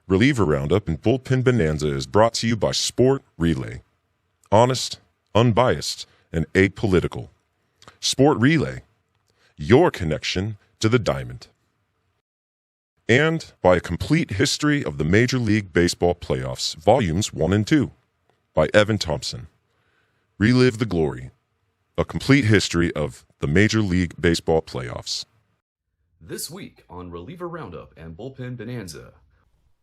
Reliever Roundup and Bullpen Bonanza is brought to you by Sport Relay. Honest, unbiased, and apolitical. Sport Relay, your connection to the diamond. And by A Complete History of the Major League Baseball Playoffs, Volumes 1 and 2, by Evan Thompson. Relive the glory. A Complete History of the Major League Baseball Playoffs. This week on Reliever Roundup and Bullpen Bonanza,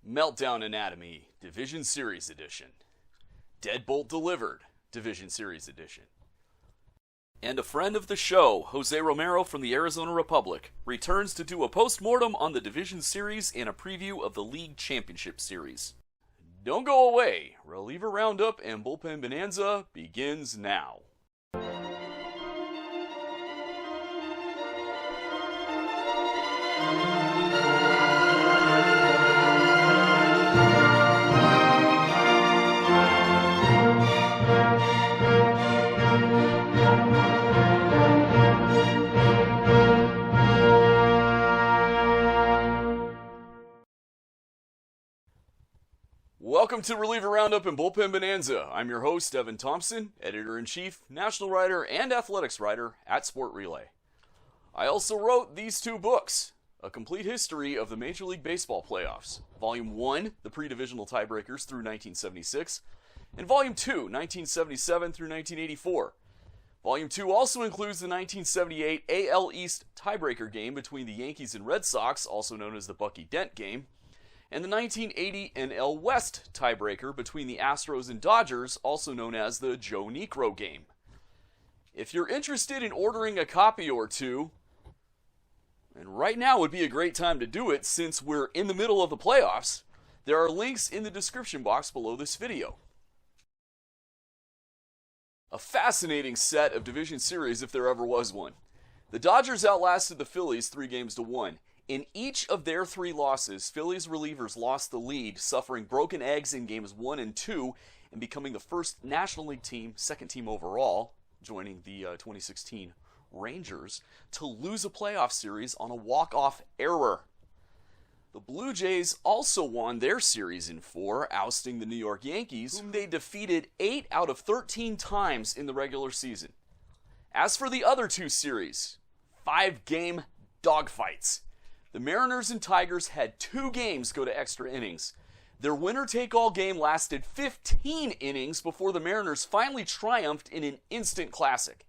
Meltdown Anatomy, Division Series Edition. Deadbolt Delivered, Division Series Edition. And a friend of the show, Jose Romero from the Arizona Republic, returns to do a postmortem on the Division Series and a preview of the League Championship Series. Don't go away. Reliever Roundup and Bullpen Bonanza begins now. Welcome to Reliever Roundup and Bullpen Bonanza. I'm your host, Evan Thompson, Editor-in-Chief, National Writer, and Athletics Writer at Sport Relay. I also wrote these two books, A Complete History of the Major League Baseball Playoffs, Volume 1, The Pre-Divisional Tiebreakers through 1976, and Volume 2, 1977 through 1984. Volume 2 also includes the 1978 AL East tiebreaker game between the Yankees and Red Sox, also known as the Bucky Dent game, and the 1980 NL West tiebreaker between the Astros and Dodgers, also known as the Joe Niekro game. If you're interested in ordering a copy or two, and right now would be a great time to do it since we're in the middle of the playoffs, there are links in the description box below this video. A fascinating set of division series if there ever was one. The Dodgers outlasted the Phillies 3-1. In each of their 3 losses, Phillies relievers lost the lead, suffering broken eggs in games 1 and 2, and becoming the first National League team, second team overall, joining the 2016 Rangers, to lose a playoff series on a walk-off error. The Blue Jays also won their series in 4, ousting the New York Yankees, whom they defeated 8 out of 13 times in the regular season. As for the other 2 series, 5-game dogfights. The Mariners and Tigers had 2 games go to extra innings. Their winner-take-all game lasted 15 innings before the Mariners finally triumphed in an instant classic.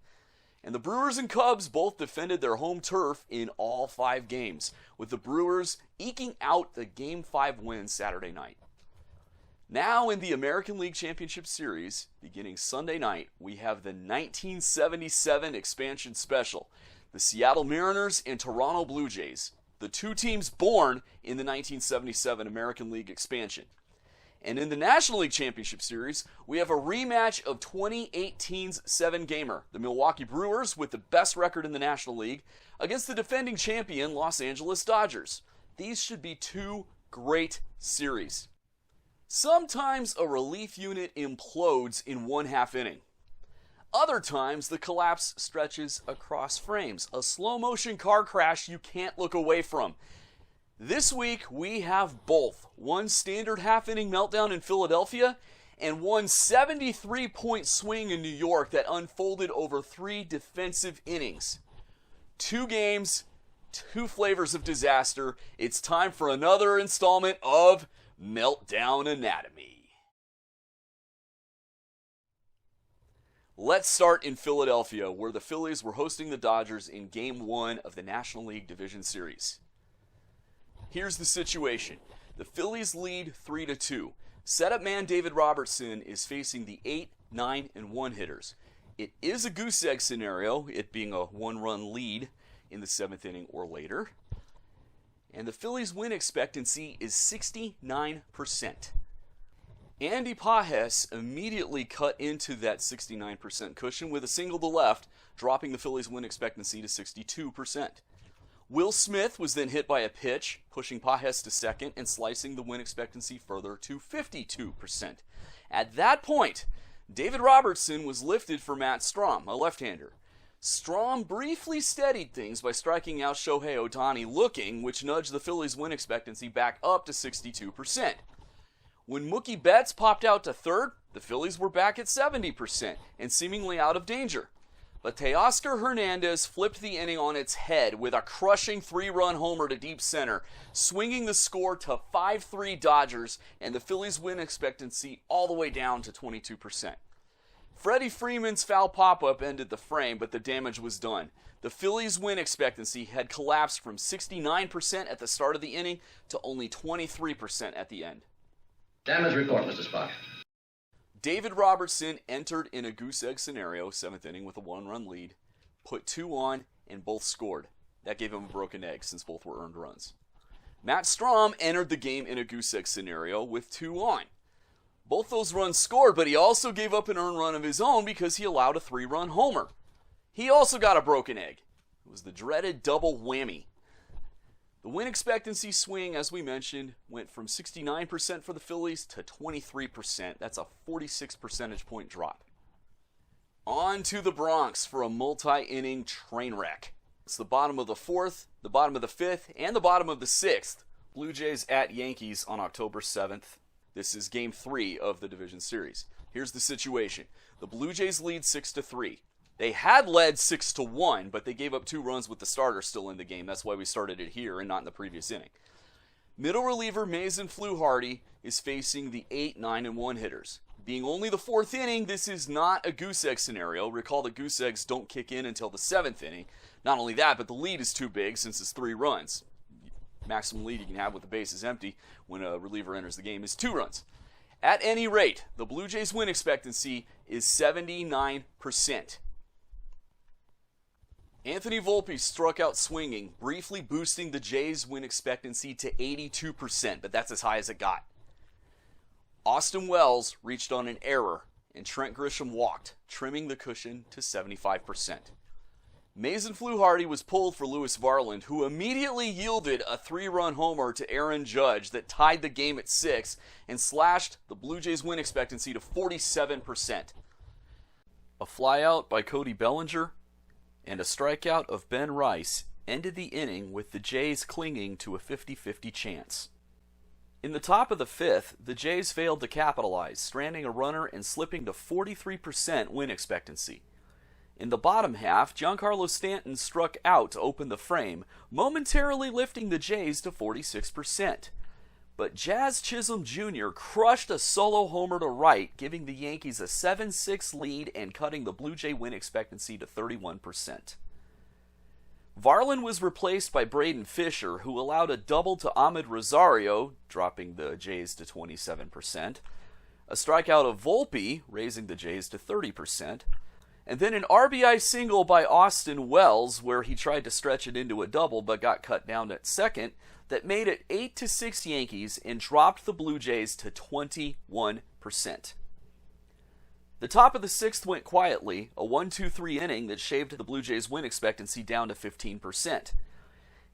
And the Brewers and Cubs both defended their home turf in all 5 games, with the Brewers eking out the Game 5 win Saturday night. Now in the American League Championship Series, beginning Sunday night, we have the 1977 expansion special, the Seattle Mariners and Toronto Blue Jays, the 2 teams born in the 1977 American League expansion. And in the National League Championship Series, we have a rematch of 2018's 7-gamer, the Milwaukee Brewers, with the best record in the National League, against the defending champion Los Angeles Dodgers. These should be 2 great series. Sometimes a relief unit implodes in 1/2 inning. Other times, the collapse stretches across frames, a slow-motion car crash you can't look away from. This week, we have both. One standard half-inning meltdown in Philadelphia, and one 73-point swing in New York that unfolded over 3 defensive innings. 2 games, 2 flavors of disaster. It's time for another installment of Meltdown Anatomy. Let's start in Philadelphia, where the Phillies were hosting the Dodgers in Game 1 of the National League Division Series. Here's the situation. The Phillies lead 3-2. Setup man David Robertson is facing the 8, 9, and 1 hitters. It is a goose egg scenario, it being a 1-run lead in the 7th inning or later. And the Phillies' win expectancy is 69%. Andy Pages immediately cut into that 69% cushion with a single to left, dropping the Phillies' win expectancy to 62%. Will Smith was then hit by a pitch, pushing Pages to second and slicing the win expectancy further to 52%. At that point, David Robertson was lifted for Matt Strom, a left-hander. Strom briefly steadied things by striking out Shohei Ohtani looking, which nudged the Phillies' win expectancy back up to 62%. When Mookie Betts popped out to third, the Phillies were back at 70% and seemingly out of danger. But Teoscar Hernandez flipped the inning on its head with a crushing 3-run homer to deep center, swinging the score to 5-3 Dodgers and the Phillies' win expectancy all the way down to 22%. Freddie Freeman's foul pop-up ended the frame, but the damage was done. The Phillies' win expectancy had collapsed from 69% at the start of the inning to only 23% at the end. Damage report, Mr. Spock. David Robertson entered in a goose egg scenario, 7th inning with a 1-run lead, put 2 on, and both scored. That gave him a broken egg since both were earned runs. Matt Strom entered the game in a goose egg scenario with 2 on. Both those runs scored, but he also gave up an earned run of his own because he allowed a 3-run homer. He also got a broken egg. It was the dreaded double whammy. The win expectancy swing, as we mentioned, went from 69% for the Phillies to 23%. That's a 46 percentage point drop. On to the Bronx for a multi-inning train wreck. It's the bottom of the 4th, the bottom of the 5th, and the bottom of the 6th. Blue Jays at Yankees on October 7th. This is Game 3 of the Division Series. Here's the situation. The Blue Jays lead 6-3. They had led 6-1, but they gave up 2 runs with the starter still in the game. That's why we started it here and not in the previous inning. Middle reliever Mason Fluharty is facing the 8, 9, and 1 hitters. Being only the 4th inning, this is not a goose egg scenario. Recall that goose eggs don't kick in until the 7th inning. Not only that, but the lead is too big since it's 3 runs. Maximum lead you can have with the bases empty when a reliever enters the game is 2 runs. At any rate, the Blue Jays' win expectancy is 79%. Anthony Volpe struck out swinging, briefly boosting the Jays' win expectancy to 82%, but that's as high as it got. Austin Wells reached on an error, and Trent Grisham walked, trimming the cushion to 75%. Mason Fluharty was pulled for Lewis Varland, who immediately yielded a 3-run homer to Aaron Judge that tied the game at 6 and slashed the Blue Jays' win expectancy to 47%. A flyout by Cody Bellinger and a strikeout of Ben Rice ended the inning with the Jays clinging to a 50-50 chance. In the top of the 5th, the Jays failed to capitalize, stranding a runner and slipping to 43% win expectancy. In the bottom half, Giancarlo Stanton struck out to open the frame, momentarily lifting the Jays to 46%. But Jazz Chisholm Jr. crushed a solo homer to right, giving the Yankees a 7-6 lead and cutting the Blue Jay win expectancy to 31%. Varland was replaced by Braden Fisher, who allowed a double to Ahmed Rosario, dropping the Jays to 27%, a strikeout of Volpe, raising the Jays to 30%, and then an RBI single by Austin Wells, where he tried to stretch it into a double but got cut down at second, that made it 8-6 Yankees and dropped the Blue Jays to 21%. The top of the 6th went quietly, a 1-2-3 inning that shaved the Blue Jays' win expectancy down to 15%.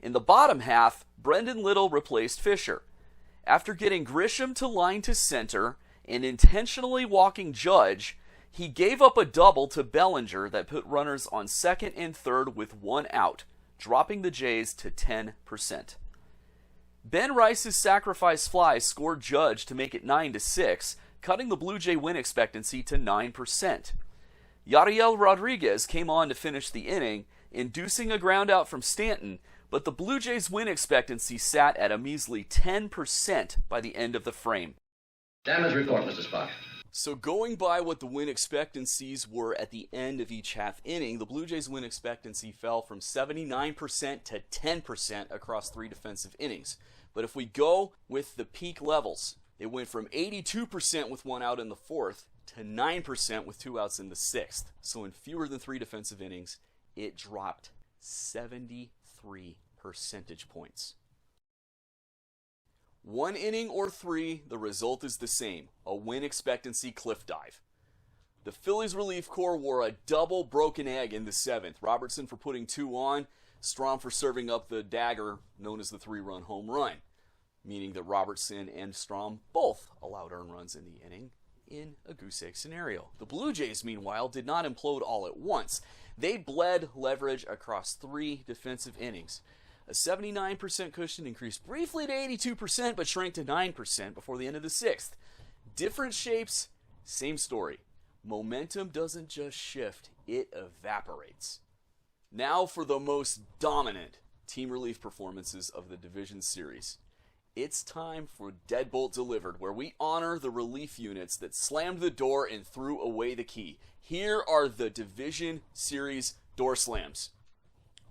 In the bottom half, Brendan Little replaced Fisher. After getting Grisham to line to center and intentionally walking Judge, he gave up a double to Bellinger that put runners on 2nd and 3rd with 1 out, dropping the Jays to 10%. Ben Rice's sacrifice fly scored Judge to make it 9-6, cutting the Blue Jay win expectancy to 9%. Yariel Rodriguez came on to finish the inning, inducing a ground out from Stanton, but the Blue Jays win expectancy sat at a measly 10% by the end of the frame. Damage report, Mr. Spock. So going by what the win expectancies were at the end of each half inning, the Blue Jays' win expectancy fell from 79% to 10% across 3 defensive innings. But if we go with the peak levels, it went from 82% with 1 out in the 4th to 9% with 2 outs in the 6th. So in fewer than 3 defensive innings, it dropped 73 percentage points. 1 inning or 3, the result is the same, a win expectancy cliff dive. The Phillies relief corps wore a double broken egg in the 7th, Robertson for putting 2 on, Strom for serving up the dagger known as the 3-run home run, meaning that Robertson and Strom both allowed earned runs in the inning. in a goose egg scenario. The Blue Jays, meanwhile, did not implode all at once. They bled leverage across 3 defensive innings. A 79% cushion increased briefly to 82%, but shrank to 9% before the end of the 6th. Different shapes, same story. Momentum doesn't just shift, it evaporates. Now for the most dominant team relief performances of the division series. It's time for Deadbolt Delivered, where we honor the relief units that slammed the door and threw away the key. Here are the division series door slams.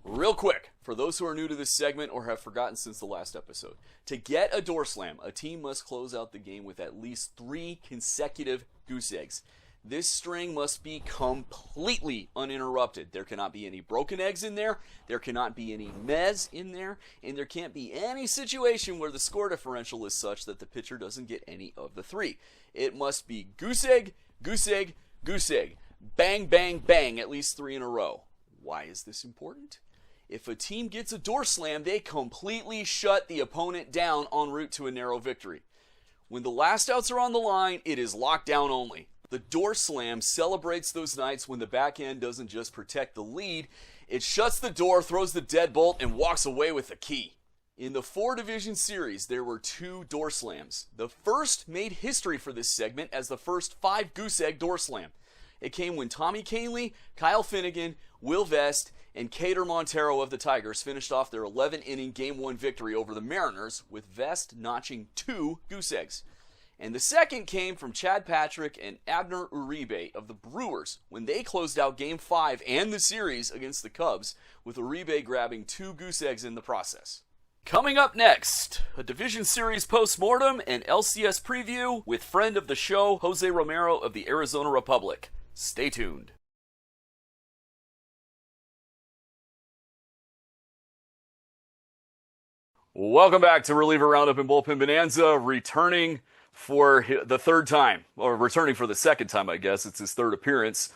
Real quick, for those who are new to this segment or have forgotten since the last episode, to get a door slam, a team must close out the game with at least 3 consecutive goose eggs. This string must be completely uninterrupted. There cannot be any broken eggs in there, there cannot be any mezz in there, and there can't be any situation where the score differential is such that the pitcher doesn't get any of the 3. It must be goose egg, goose egg, goose egg. Bang, bang, bang, at least 3 in a row. Why is this important? If a team gets a door slam, they completely shut the opponent down en route to a narrow victory. When the last outs are on the line, it is lockdown only. The door slam celebrates those nights when the back end doesn't just protect the lead, it shuts the door, throws the deadbolt, and walks away with the key. In the 4-division series, there were 2 door slams. The first made history for this segment as the first 5 goose egg door slam. It came when Tommy Kahnle, Kyle Finnegan, Will Vest, and Cater Montero of the Tigers finished off their 11-inning Game 1 victory over the Mariners, with Vest notching 2 goose eggs. And the second came from Chad Patrick and Abner Uribe of the Brewers when they closed out Game 5 and the series against the Cubs, with Uribe grabbing 2 goose eggs in the process. Coming up next, a Division Series postmortem and LCS preview with friend of the show, Jose Romero of the Arizona Republic. Stay tuned. Welcome back to Reliever Roundup and Bullpen Bonanza, returning for the 3rd time, or returning for the 2nd time, I guess. It's his 3rd appearance.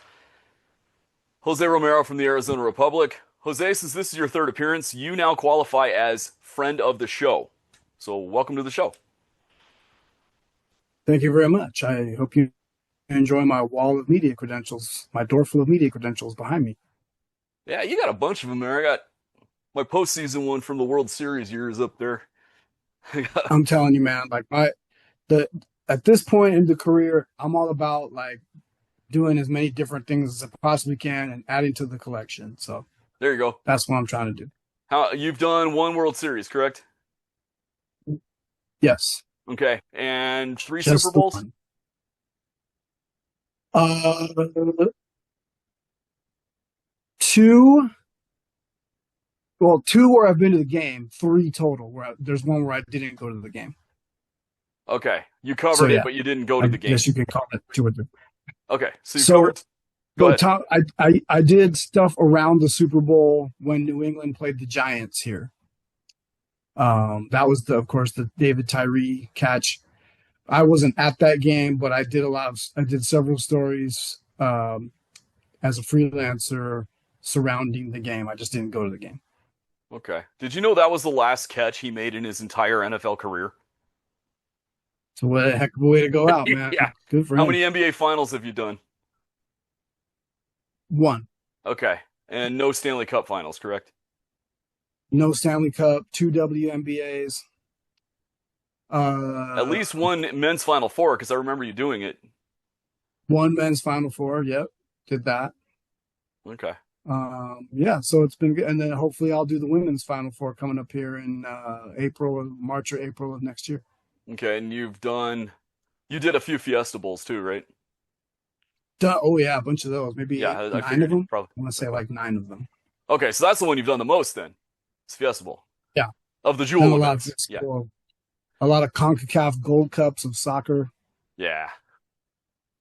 Jose Romero from the Arizona Republic. Jose, since this is your 3rd appearance, you now qualify as friend of the show. So welcome to the show. Thank you very much. I hope you enjoy my wall of media credentials, my door full of media credentials behind me. Yeah, you got a bunch of them there. I got my postseason one from the World Series years up there. I'm telling you, man, like at this point in the career, I'm all about like doing as many different things as I possibly can and adding to the collection. So there you go. That's what I'm trying to do. You've done 1 World Series, correct? Yes. Okay, and 3 Just Super Bowls? 2. Well, 2 where I've been to the game, 3 total. There's 1 where I didn't go to the game. Okay, you covered it, but you didn't go to the game. Yes, you can call it 2 or 3. Okay, so you covered. Go ahead. I did stuff around the Super Bowl when New England played the Giants here. That was of course the David Tyree catch. I wasn't at that game, but I did several stories as a freelancer surrounding the game. I just didn't go to the game. Okay. Did you know that was the last catch he made in his entire NFL career? So what a heck of a way to go out, man. Yeah. Good for him. How many NBA finals have you done? 1. Okay. And no Stanley Cup finals, correct? No Stanley Cup, 2 WNBAs. At least 1 men's Final Four, because I remember you doing it. 1 men's Final Four, yep. Did that. Okay. Yeah, so it's been good. And then hopefully I'll do the women's Final Four coming up here in March or April of next year. Okay, and you did a few Fiesta Bowls too, right? Oh, yeah, a bunch of those. Maybe 9 of them. Probably. I want to say like 9 of them. Okay, so that's the one you've done the most then. It's Fiesta Bowl. Yeah. Of the Jewel events. A lot of CONCACAF Gold Cups of soccer. Yeah.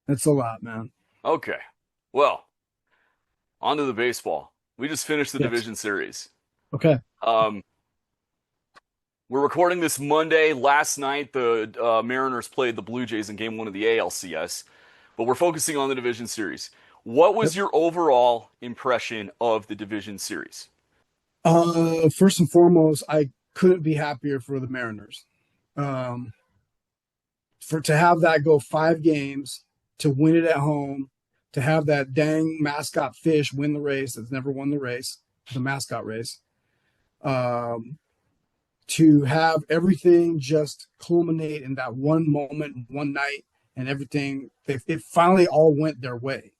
It's a lot, man. Okay. Well, on to the baseball. We just finished the division series. Okay. We're recording this Monday. Last night, the Mariners played the Blue Jays in Game 1 of the ALCS, but we're focusing on the division series. What was your overall impression of the division series? First and foremost, I couldn't be happier for the Mariners. To have that go 5 games, to win it at home, to have that dang mascot fish win the race that's never won the race, the mascot race, to have everything just culminate in that one moment, one night, and everything, it finally all went their way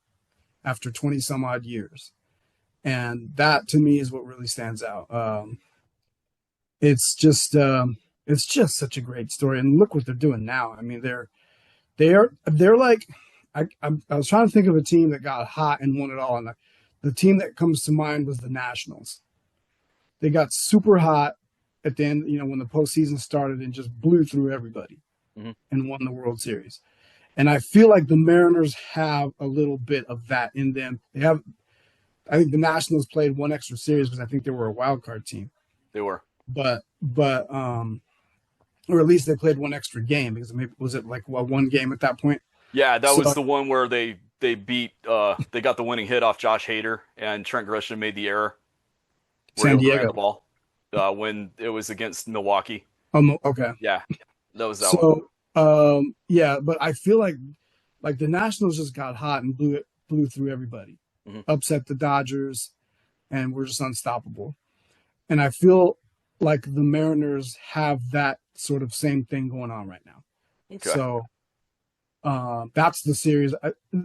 after 20 some odd years. And that to me is what really stands out. It's just such a great story. And look what they're doing now. I mean, they're like, I was trying to think of a team that got hot and won it all. And the team that comes to mind was the Nationals. They got super hot at the end, when the postseason started, and just blew through everybody and won the World Series. And I feel like the Mariners have a little bit of that in them. I think the Nationals played one extra series because I think they were a wild card team. They were. But or at least they played one extra game, because maybe was it like one game at that point? Yeah, that was the one where they beat they got the winning hit off Josh Hader, and Trent Grisham made the error. San Diego. The ball when it was against Milwaukee. Oh, okay. Yeah, that was that one. So yeah, but I feel like the Nationals just got hot and blew through everybody, upset the Dodgers, and we're just unstoppable. And I feel like the Mariners have that sort of same thing going on right now. Okay. So that's the series.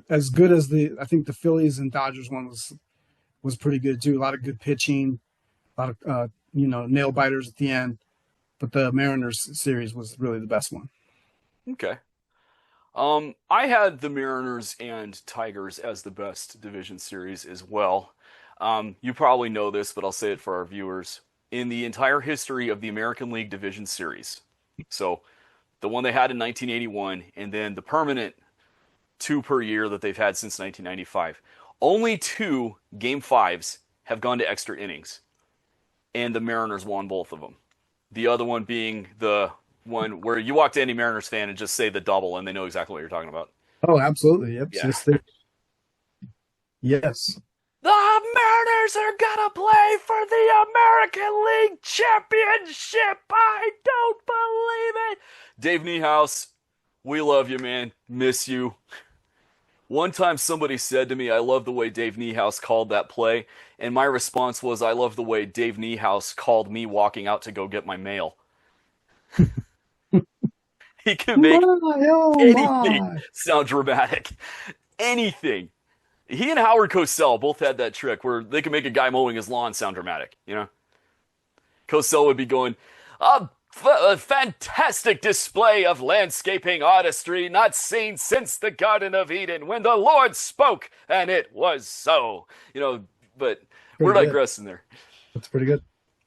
As good as I think the Phillies and Dodgers one was pretty good too. A lot of good pitching, a lot of nail biters at the end. But the Mariners series was really the best one. Okay. I had the Mariners and Tigers as the best division series as well. You probably know this, but I'll say it for our viewers. In the entire history of the American League Division Series, so the one they had in 1981, and then the permanent 2 per year that they've had since 1995, only 2 Game 5s have gone to extra innings, and the Mariners won both of them. The other one being the one where you walk to any Mariners fan and just say the double, and they know exactly what you're talking about. Oh, absolutely. Yep. Yeah. Yes. The Mariners are gonna play for the American League Championship. I don't believe it. Dave Niehaus, we love you, man. Miss you. One time somebody said to me, I love the way Dave Niehaus called that play. And my response was, I love the way Dave Niehaus called me walking out to go get my mail. He can make anything sound dramatic. Anything. He and Howard Cosell both had that trick where they can make a guy mowing his lawn sound dramatic, Cosell would be going, a fantastic display of landscaping artistry not seen since the Garden of Eden when the Lord spoke and it was so. But we're digressing there. That's pretty good.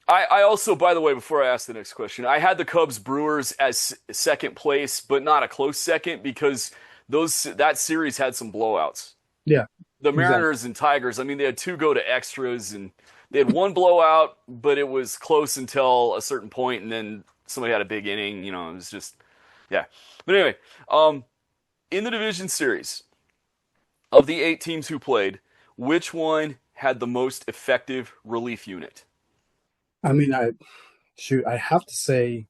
I also, by the way, before I ask the next question, I had the Cubs Brewers as second place, but not a close second because that series had some blowouts. Yeah. The Mariners and Tigers, they had 2 go to extras, and they had 1 blowout, but it was close until a certain point, and then somebody had a big inning. It was just, yeah. But anyway, in the division series, of the 8 teams who played, which one had the most effective relief unit? I have to say,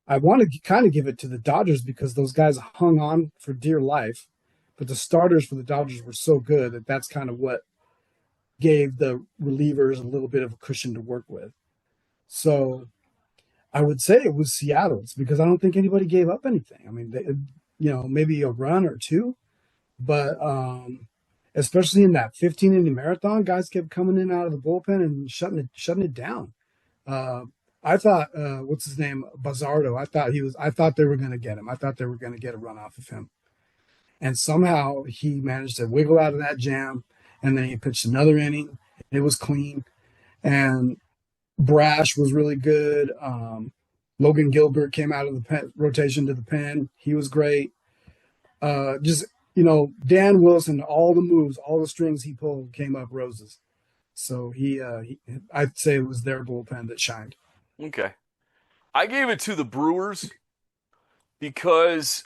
I want to kind of give it to the Dodgers because those guys hung on for dear life. But the starters for the Dodgers were so good that that's kind of what gave the relievers a little bit of a cushion to work with. So I would say it was Seattle's because I don't think anybody gave up anything. Maybe a run or 2, but especially in that 15-inning marathon, guys kept coming in out of the bullpen and shutting it down. I thought, what's his name, Bazzardo. I thought they were going to get him. I thought they were going to get a run off of him. And somehow he managed to wiggle out of that jam, and then he pitched another inning. It was clean, and Brash was really good. Logan Gilbert came out of the rotation to the pen. He was great. Dan Wilson, all the moves, all the strings he pulled came up roses. So I'd say it was their bullpen that shined. Okay. I gave it to the Brewers because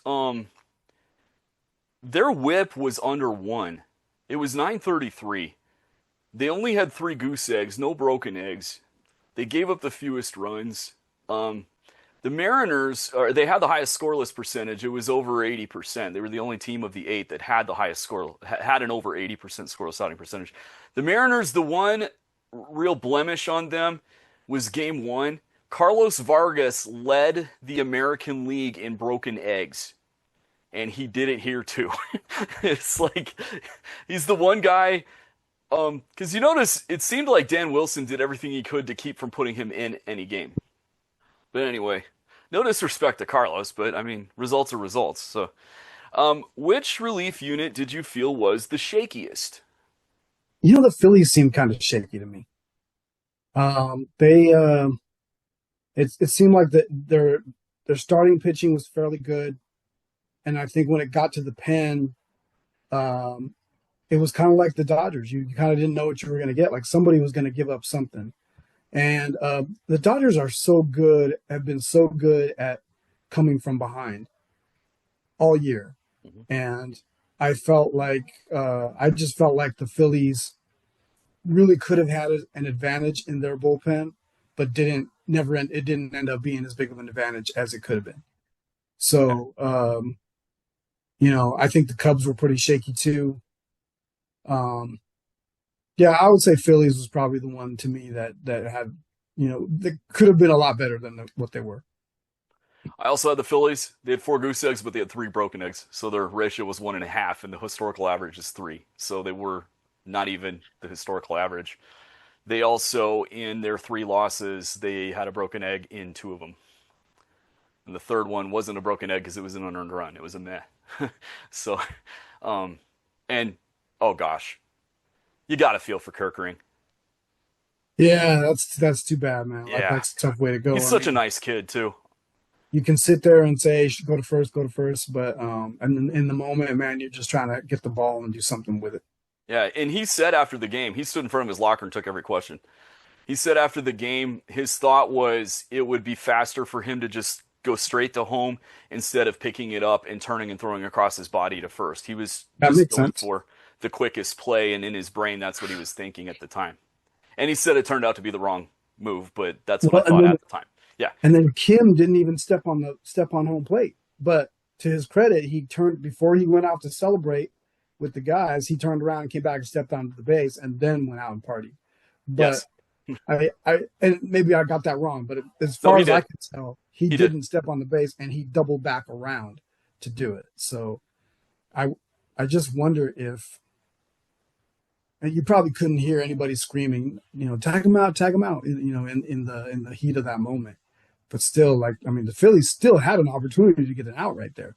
their whip was under 1. It was 933. They only had 3 goose eggs, no broken eggs. They gave up the fewest runs. The Mariners, they had the highest scoreless percentage. It was over 80%. They were the only team of the 8 that had the highest score, had an over 80% scoreless outing percentage. The Mariners, the one real blemish on them was Game 1. Carlos Vargas led the American League in broken eggs, and he did it here too. It's like he's the one guy. Because you notice it seemed like Dan Wilson did everything he could to keep from putting him in any game. But anyway, no disrespect to Carlos, but I mean, results are results. So, which relief unit did you feel was the shakiest? You know, the Phillies seem kind of shaky to me. It seemed like their starting pitching was fairly good, and I think when it got to the pen, it was kind of like the Dodgers. You kind of didn't know what you were going to get. Like somebody was going to give up something. And the Dodgers are so good, have been so good at coming from behind all year. Mm-hmm. And I just felt like the Phillies really could have had an advantage in their bullpen, but it didn't end up being as big of an advantage as it could have been. So, I think the Cubs were pretty shaky too. Yeah, I would say Phillies was probably the one to me that had, that could have been a lot better than what they were. I also had the Phillies. They had 4 goose eggs, but they had 3 broken eggs. So their ratio was 1.5, and the historical average is 3. So they were not even the historical average. They also, in their 3 losses, they had a broken egg in 2 of them. And the third one wasn't a broken egg because it was an unearned run. It was a meh. So, and, oh gosh. You got to feel for Kerkering. Yeah, that's too bad, man. Yeah. That's a tough way to go. He's such a nice kid, too. You can sit there and say, go to first, but and in the moment, man, you're just trying to get the ball and do something with it. Yeah, and he said after the game, he stood in front of his locker and took every question. He said after the game, his thought was it would be faster for him to just go straight to home instead of picking it up and turning and throwing across his body to first. He was just going for the quickest play, and in his brain, that's what he was thinking at the time. And he said it turned out to be the wrong move, but that's what I thought at the time. Yeah. And then Kim didn't even step on home plate. But to his credit, he turned before he went out to celebrate with the guys. He turned around and came back and stepped onto the base, and then went out and partied. But yes. I and maybe I got that wrong, but as far as I can tell, he didn't step on the base, and he doubled back around to do it. So I just wonder if. And you probably couldn't hear anybody screaming, tag him out, in the heat of that moment. But still, the Phillies still had an opportunity to get an out right there.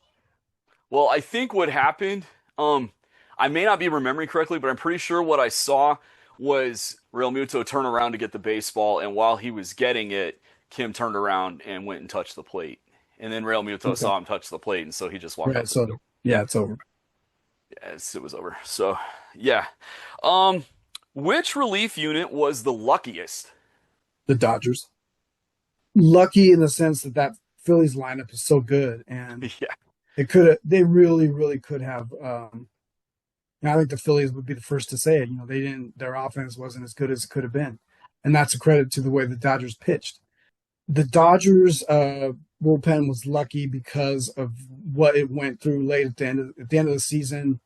Well, I think what happened, I may not be remembering correctly, but I'm pretty sure what I saw was Real Muto turn around to get the baseball, and while he was getting it, Kim turned around and went and touched the plate. And then Real Muto saw him touch the plate, and so he just walked out. So, yeah, it's over. Yes, it was over. So, yeah. Which relief unit was the luckiest? The Dodgers. Lucky in the sense that Phillies lineup is so good, and they really, really could have. I think the Phillies would be the first to say it. Their offense wasn't as good as it could have been, and that's a credit to the way the Dodgers pitched. The Dodgers bullpen was lucky because of what it went through late at the end of the season.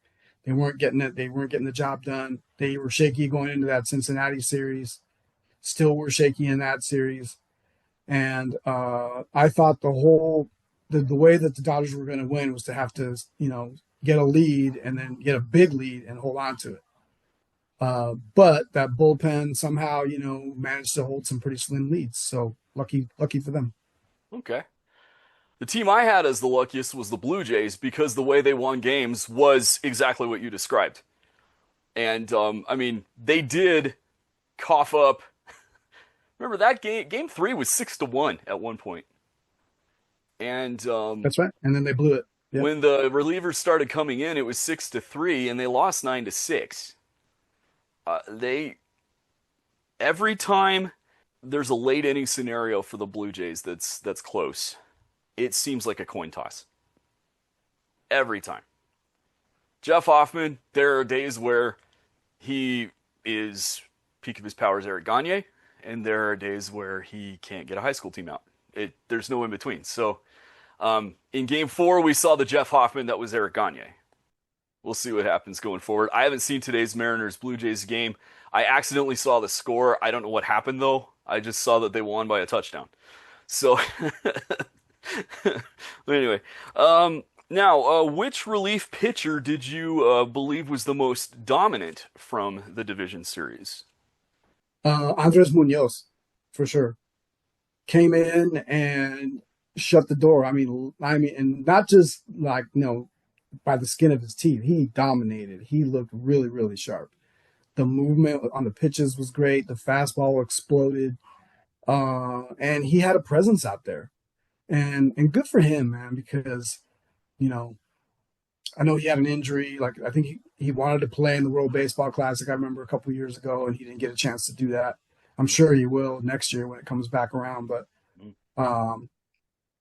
They weren't getting it. They weren't getting the job done. They were shaky going into that Cincinnati series. Still were shaky in that series. And I thought the way that the Dodgers were going to win was to have to, get a lead and then get a big lead and hold on to it. But that bullpen somehow, managed to hold some pretty slim leads. So lucky for them. Okay. The team I had as the luckiest was the Blue Jays because the way they won games was exactly what you described. And, they did cough up. Remember that game 3 was 6-1 at one point. And that's right. And then they blew it. Yep. When the relievers started coming in, it was 6-3, and they lost 9-6. Every time there's a late inning scenario for the Blue Jays that's close, it seems like a coin toss. Every time. Jeff Hoffman, there are days where he is peak of his powers Eric Gagne, and there are days where he can't get a high school team out. There's no in between. So in Game 4, we saw the Jeff Hoffman that was Eric Gagne. We'll see what happens going forward. I haven't seen today's Mariners-Blue Jays game. I accidentally saw the score. I don't know what happened, though. I just saw that they won by a touchdown. So, anyway. Now, which relief pitcher did you believe was the most dominant from the division series? Andres Munoz, for sure. Came in and shut the door. I mean, and not just like, by the skin of his teeth. He dominated. He looked really, really sharp. The movement on the pitches was great. The fastball exploded. And he had a presence out there. And good for him, man, because, I know he had an injury. Like, I think he wanted to play in the World Baseball Classic, I remember a couple of years ago, and he didn't get a chance to do that. I'm sure he will next year when it comes back around. But,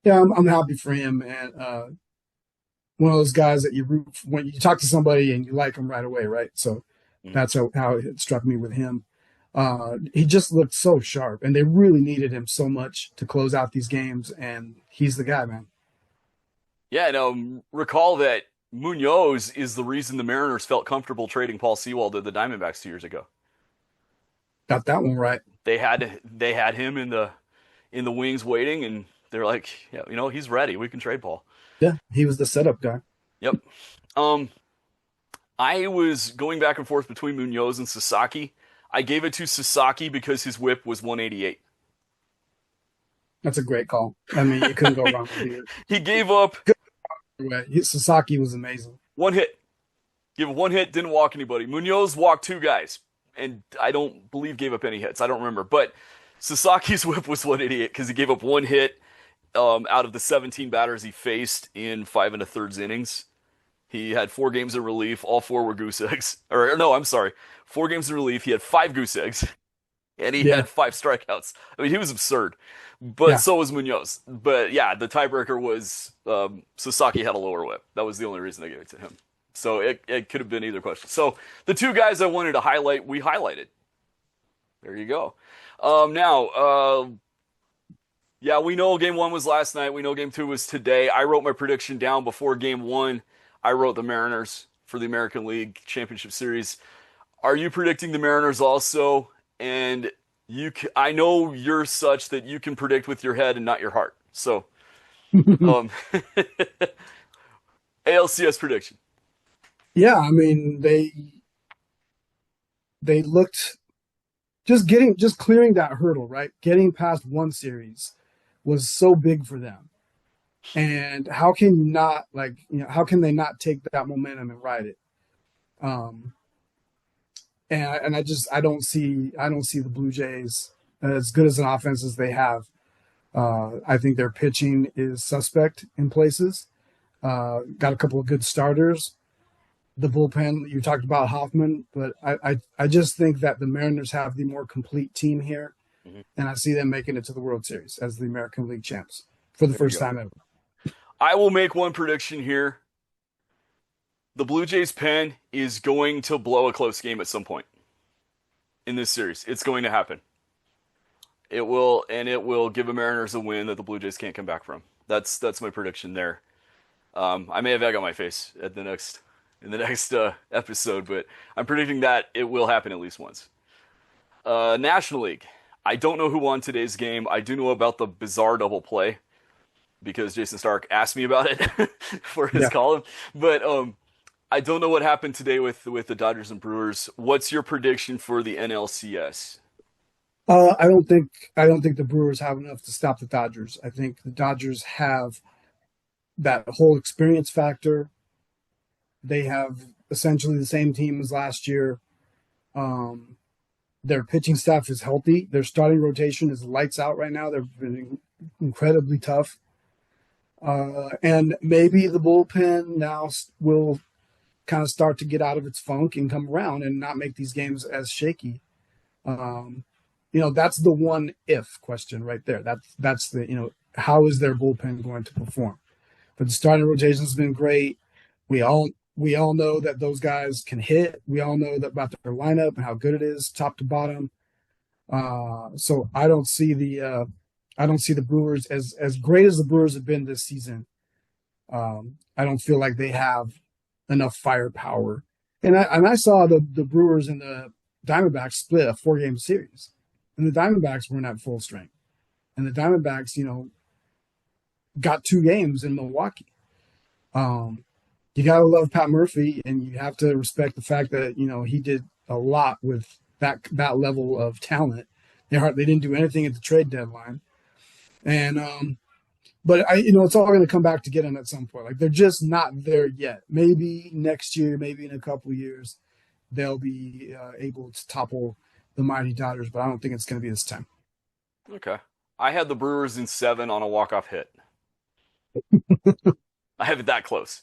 yeah, I'm happy for him. And one of those guys that you root for when you talk to somebody and you like him right away, right? So that's how it struck me with him. He just looked so sharp, and they really needed him so much to close out these games, and he's the guy, man. Yeah, recall that Munoz is the reason the Mariners felt comfortable trading Paul Sewald to the Diamondbacks 2 years ago. Got that one right. They had him in the wings waiting, and they're like, yeah, he's ready. We can trade Paul. Yeah, he was the setup guy. Yep. I was going back and forth between Munoz and Sasaki. I gave it to Sasaki because his whip was 188. That's a great call. I mean, you couldn't go wrong with it. He gave up. Sasaki was amazing. One hit. Gave one hit, didn't walk anybody. Munoz walked 2 guys, and I don't believe gave up any hits. I don't remember. But Sasaki's whip was 188 because he gave up 1 hit out of the 17 batters he faced in 5 1/3 innings. He had 4 games in relief. All 4 were goose eggs. Or no, I'm sorry. 4 games in relief. He had 5 goose eggs. And he had 5 strikeouts. I mean, he was absurd. But so was Munoz. But yeah, the tiebreaker was Sasaki had a lower whip. That was the only reason I gave it to him. So it could have been either question. So the 2 guys I wanted to highlight, we highlighted. There you go. Yeah, we know Game 1 was last night. We know Game 2 was today. I wrote my prediction down before Game 1. I wrote the Mariners for the American League Championship Series. Are you predicting the Mariners also? And I know you're such that you can predict with your head and not your heart. So, ALCS prediction. Yeah, I mean, they looked just clearing that hurdle, right? Getting past one series was so big for them. And how can you not how can they not take that momentum and ride it? And I don't see the Blue Jays as good as an offense as they have. I think their pitching is suspect in places. Got a couple of good starters. The bullpen, you talked about Hoffman, but I just think that the Mariners have the more complete team here, and I see them making it to the World Series as the American League champs for the first time ever. I will make one prediction here. The Blue Jays pen is going to blow a close game at some point in this series. It's going to happen. It will give the Mariners a win that the Blue Jays can't come back from. That's my prediction there. I may have egg on my face in the next episode, but I'm predicting that it will happen at least once. National League. I don't know who won today's game. I do know about the bizarre double play because Jason Stark asked me about it for his column. But I don't know what happened today with the Dodgers and Brewers. What's your prediction for the NLCS? I don't think the Brewers have enough to stop the Dodgers. I think the Dodgers have that whole experience factor. They have essentially the same team as last year. Their pitching staff is healthy. Their starting rotation is lights out right now. They've been incredibly tough. And maybe the bullpen now will kind of start to get out of its funk and come around and not make these games as shaky. That's the one if question right there. That's the, how is their bullpen going to perform? But the starting rotation has been great. We all know that those guys can hit. We all know that about their lineup and how good it is top to bottom. So I don't see the I don't see the Brewers as great as the Brewers have been this season. I don't feel like they have enough firepower. And I saw the Brewers and the Diamondbacks split a 4-game series, and the Diamondbacks weren't at full strength, and the Diamondbacks, got 2 games in Milwaukee. You gotta love Pat Murphy, and you have to respect the fact that he did a lot with that level of talent. They didn't do anything at the trade deadline, and but it's all going to come back to get them at some point. Like, they're just not there yet. Maybe next year, maybe in a couple of years, they'll be able to topple the mighty Dodgers, but I don't think it's going to be this time. Okay. I had the Brewers in 7 on a walk-off hit. I have it that close.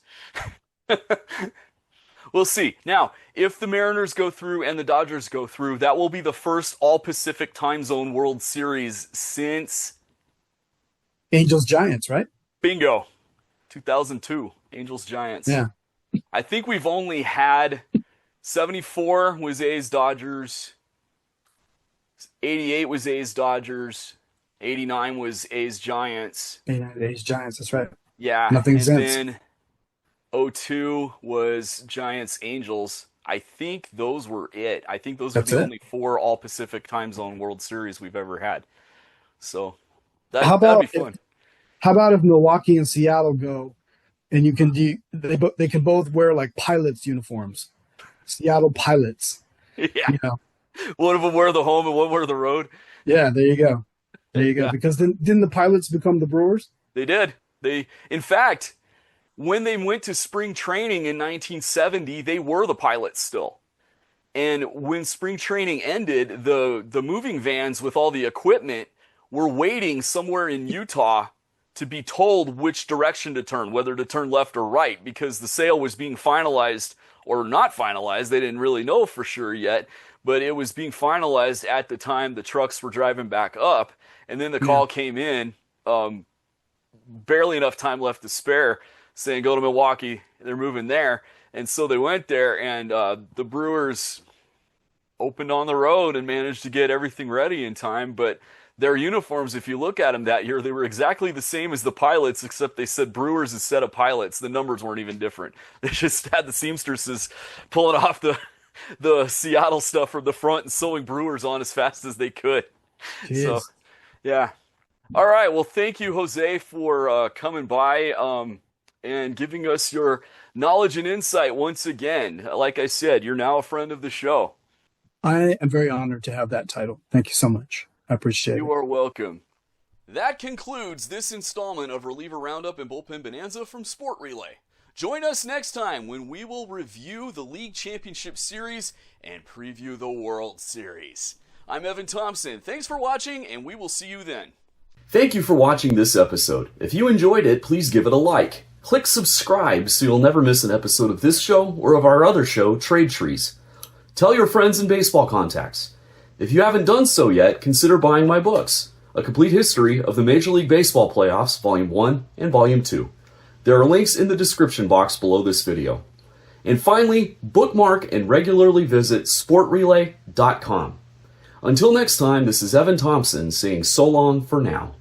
We'll see. Now, if the Mariners go through and the Dodgers go through, that will be the first all-Pacific time zone World Series since Angels-Giants, right? Bingo. 2002. Angels-Giants. Yeah. I think we've only had 74 was A's-Dodgers. 88 was A's-Dodgers. 89 was A's-Giants. 89 A's-Giants, that's right. Yeah. Nothing since. And then 02 was Giants-Angels. I think those were it. I think those are the only 4 all-Pacific time zone World Series we've ever had. So that'd be fun. How about if Milwaukee and Seattle go, and they can both wear like pilots uniforms, Seattle Pilots. Yeah. One of them wear the home and one wear the road. Yeah, there you go. Yeah. Because didn't the Pilots become the Brewers? They did. In fact, when they went to spring training in 1970, they were the Pilots still. And when spring training ended, the moving vans with all the equipment were waiting somewhere in Utah to be told which direction to turn, whether to turn left or right, because the sale was being finalized or not finalized. They didn't really know for sure yet, but it was being finalized at the time the trucks were driving back up. And then the call came in, barely enough time left to spare, saying, go to Milwaukee, they're moving there. And so they went there, and the Brewers opened on the road and managed to get everything ready in time. But their uniforms, if you look at them that year, they were exactly the same as the Pilots, except they said Brewers instead of Pilots. The numbers weren't even different. They just had the seamstresses pulling off the Seattle stuff from the front and sewing Brewers on as fast as they could. Jeez. So, yeah. All right. Well, thank you, Jose, for coming by and giving us your knowledge and insight once again. Like I said, you're now a friend of the show. I am very honored to have that title. Thank you so much. I appreciate it. You are welcome. That concludes this installment of Reliever Roundup and Bullpen Bonanza from Sport Relay. Join us next time when we will review the League Championship Series and preview the World Series. I'm Evan Thompson. Thanks for watching, and we will see you then. Thank you for watching this episode. If you enjoyed it, please give it a like. Click subscribe so you'll never miss an episode of this show or of our other show, Trade Trees. Tell your friends and baseball contacts. If you haven't done so yet, consider buying my books, A Complete History of the Major League Baseball Playoffs, Volume 1 and Volume 2. There are links in the description box below this video. And finally, bookmark and regularly visit sportrelay.com. Until next time, this is Evan Thompson saying so long for now.